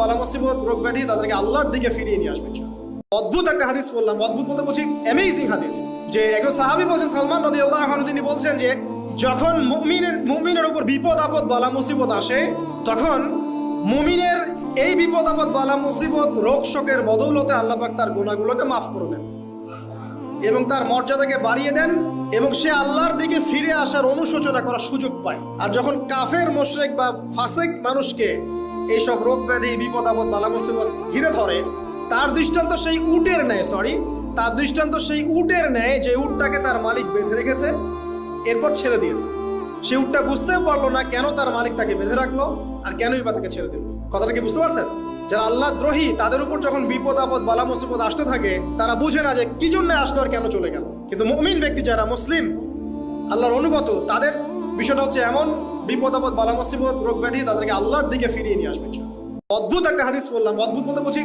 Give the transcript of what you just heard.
বালা মুসিবত রোগ ব্যাধি তাদেরকে আল্লাহর দিকে ফিরিয়ে নিয়ে আসবে। অদ্ভুত একটা হাদিস বললাম, অদ্ভুত বলতে বলছি অ্যামেজিং হাদিস, যে একজন সাহাবী বলছেন, সালমান রাদিয়াল্লাহু আনহু, তিনি বলছেন যে যখন মুমিনের উপর বিপদ আপদ বালা মুসিবত আসে, তখন মুমিনের এই বিপদ আপদ বালা মুসিবত রোগ শোকের বদৌলতে আল্লাহ পাক তার গুনাহগুলোকে মাফ করে দেন এবং তার মর্যাদাকে বাড়িয়ে দেন এবং সে আল্লাহর দিকে ফিরে আসার অনুশোচনা করার সুযোগ পায়। আর যখন কাফের মুশরিক বা ফাসিক মানুষকে এইসব রোগ ব্যাধি বিপদ আপদ বালা মুসিবত ঘিরে ধরে, তার দৃষ্টান্ত সেই উটের ন্যায় যে উটটাকে তার মালিক বেঁধে রেখেছে, এরপর ছেড়ে দিয়েছে। সে উটটা বুঝতেও পারলো না কেন তার মালিক তাকে বেঁধে রাখলো আর কেনই বা তাকে ছেড়ে দিল। কথাটা কি বুঝতে পারছেন? যারা আল্লাহ দ্রোহী, তাদের উপর যখন বিপদ আপদ বালা মুসিবত আসতে থাকে, তারা বুঝে না যে কি জন্য আসলো আর কেন চলে গেল। কিন্তু মুমিন ব্যক্তি যারা মুসলিম, আল্লাহর অনুগত, তাদের বিষয়টা হচ্ছে এমন, বিপদ আপদ বালা মুসিবত রোগ ব্যাধি তাদেরকে আল্লাহর দিকে ফিরিয়ে নিয়ে আসবে। অদ্ভুত একটা হাদিস বললাম, অদ্ভুত বলতে বলছি